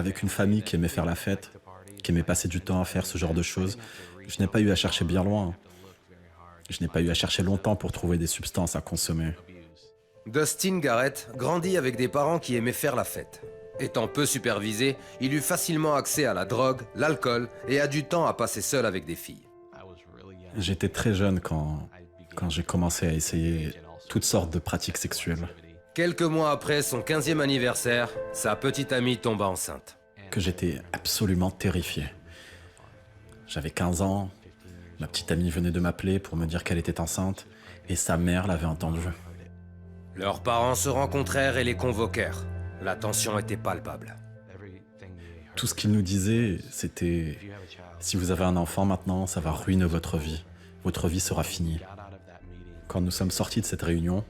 avec une famille qui aimait faire la fête, qui aimait passer du temps à faire ce genre de choses. Je n'ai pas eu à chercher bien loin. Je n'ai pas eu à chercher longtemps pour trouver des substances à consommer. Dustin Garrett grandit avec des parents qui aimaient faire la fête. Étant peu supervisé, il eut facilement accès à la drogue, l'alcool et a du temps à passer seul avec des filles. J'étais très jeune quand j'ai commencé à essayer toutes sortes de pratiques sexuelles, Quelques mois après son 15e anniversaire, sa petite amie tomba enceinte. que j'étais absolument terrifié. J'avais 15 ans, ma petite amie venait de m'appeler pour me dire qu'elle était enceinte et sa mère l'avait entendu. Leurs parents se rencontrèrent et les convoquèrent. La tension était palpable. Tout ce qu'il nous disait, c'était si vous avez un enfant maintenant, ça va ruiner votre vie. Votre vie sera finie. Quand nous sommes sortis de cette réunion,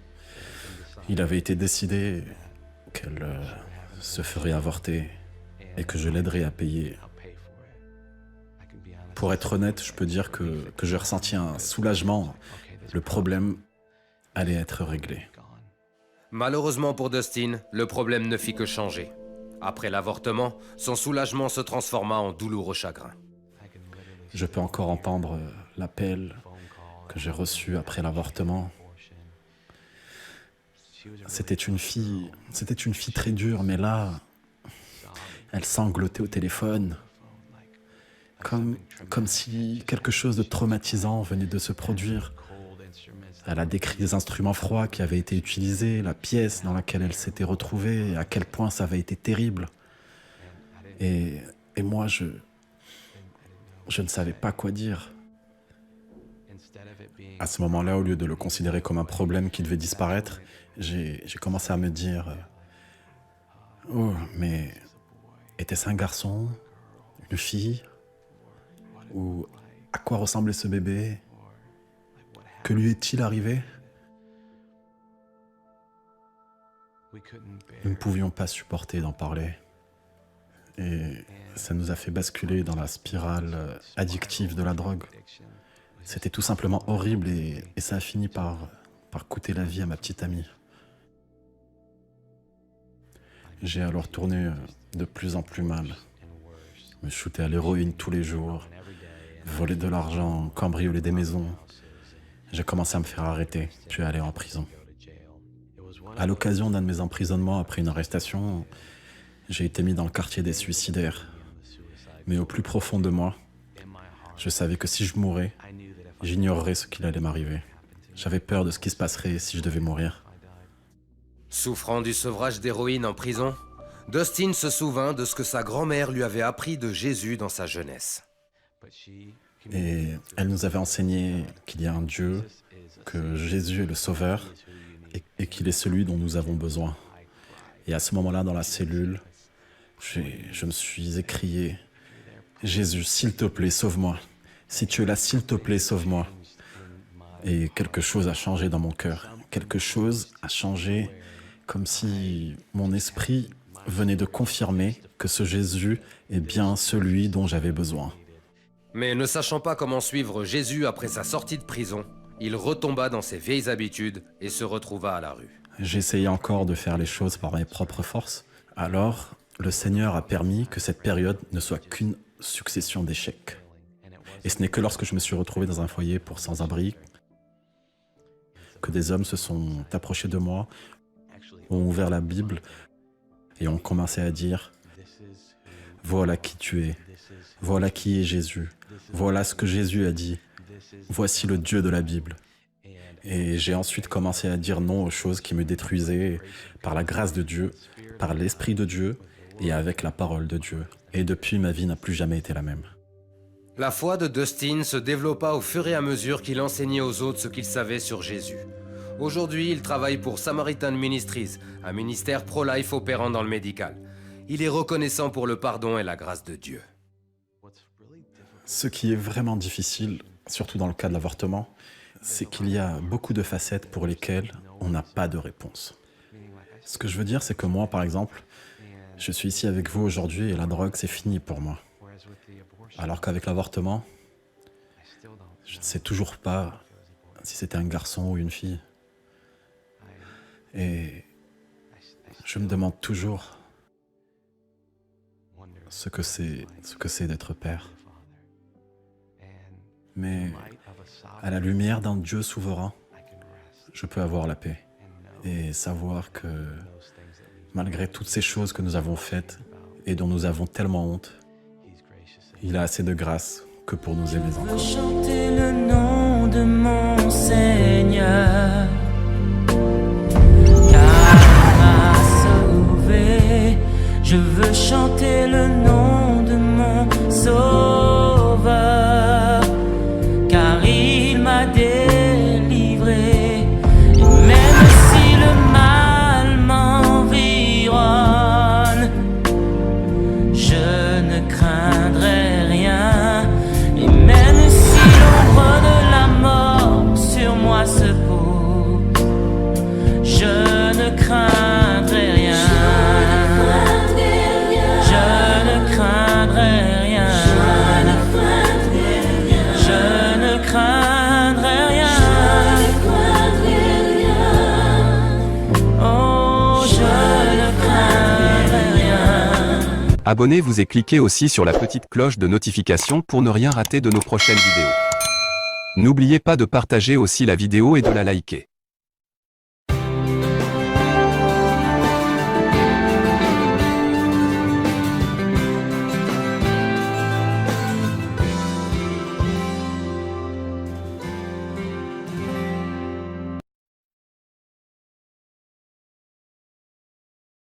il avait été décidé qu'elle se ferait avorter et que je l'aiderais à payer. Pour être honnête, je peux dire que j'ai ressenti un soulagement. Le problème allait être réglé. Malheureusement pour Dustin, le problème ne fit que changer. Après l'avortement, son soulagement se transforma en douloureux chagrin. Je peux encore entendre l'appel que j'ai reçu après l'avortement. C'était une fille très dure, mais là, elle sanglotait au téléphone, comme si quelque chose de traumatisant venait de se produire. Elle a décrit les instruments froids qui avaient été utilisés, la pièce dans laquelle elle s'était retrouvée, et à quel point ça avait été terrible. Et moi, je ne savais pas quoi dire. À ce moment-là, au lieu de le considérer comme un problème qui devait disparaître, j'ai commencé à me dire oh, mais était-ce un garçon? Une fille? Ou à quoi ressemblait ce bébé? Que lui est-il arrivé? Nous ne pouvions pas supporter d'en parler. Et ça nous a fait basculer dans la spirale addictive de la drogue. C'était tout simplement horrible et ça a fini par coûter la vie à ma petite amie. J'ai alors tourné de plus en plus mal. Me shooter à l'héroïne tous les jours, voler de l'argent, cambrioler des maisons. J'ai commencé à me faire arrêter, puis à aller en prison. À l'occasion d'un de mes emprisonnements après une arrestation, j'ai été mis dans le quartier des suicidaires. Mais au plus profond de moi, je savais que si je mourais, j'ignorerais ce qu'il allait m'arriver. J'avais peur de ce qui se passerait si je devais mourir. Souffrant du sevrage d'héroïne en prison, Dustin se souvint de ce que sa grand-mère lui avait appris de Jésus dans sa jeunesse. Et elle nous avait enseigné qu'il y a un Dieu, que Jésus est le Sauveur et qu'il est celui dont nous avons besoin. Et à ce moment-là, dans la cellule, je me suis écrié « Jésus, s'il te plaît, sauve-moi. Si tu es là, s'il te plaît, sauve-moi. » Et quelque chose a changé dans mon cœur. Quelque chose a changé comme si mon esprit venait de confirmer que ce Jésus est bien celui dont j'avais besoin. Mais ne sachant pas comment suivre Jésus après sa sortie de prison, il retomba dans ses vieilles habitudes et se retrouva à la rue. J'essayais encore de faire les choses par mes propres forces. Alors, le Seigneur a permis que cette période ne soit qu'une succession d'échecs. Et ce n'est que lorsque je me suis retrouvé dans un foyer pour sans-abri que des hommes se sont approchés de moi, ont ouvert la Bible et ont commencé à dire « Voilà qui tu es, voilà qui est Jésus, voilà ce que Jésus a dit, voici le Dieu de la Bible. » Et j'ai ensuite commencé à dire non aux choses qui me détruisaient par la grâce de Dieu, par l'Esprit de Dieu et avec la parole de Dieu. Et depuis, ma vie n'a plus jamais été la même. La foi de Dustin se développa au fur et à mesure qu'il enseignait aux autres ce qu'il savait sur Jésus. Aujourd'hui, il travaille pour Samaritan Ministries, un ministère pro-life opérant dans le médical. Il est reconnaissant pour le pardon et la grâce de Dieu. Ce qui est vraiment difficile, surtout dans le cas de l'avortement, c'est qu'il y a beaucoup de facettes pour lesquelles on n'a pas de réponse. Ce que je veux dire, c'est que moi, par exemple, je suis ici avec vous aujourd'hui et la drogue, c'est fini pour moi. Alors qu'avec l'avortement, je ne sais toujours pas si c'était un garçon ou une fille. Et je me demande toujours, ce que c'est d'être père. Mais à la lumière d'un Dieu souverain, je peux avoir la paix et savoir que malgré toutes ces choses que nous avons faites et dont nous avons tellement honte, il a assez de grâce que pour nous aimer encore. Je veux chanter le nom de mon Seigneur, car il m'a sauvé. Je veux chanter le nom de mon Sauveur, car il m'a délivré. Et même si le mal m'environne, je ne craindrai rien. Et même si l'ombre de la mort sur moi se pose, je ne craindrai rien. Je ne craindrai rien. Je ne craindrai rien. Oh, je ne craindrai rien. Abonnez-vous et cliquez aussi sur la petite cloche de notification pour ne rien rater de nos prochaines vidéos. N'oubliez pas de partager aussi la vidéo et de la liker.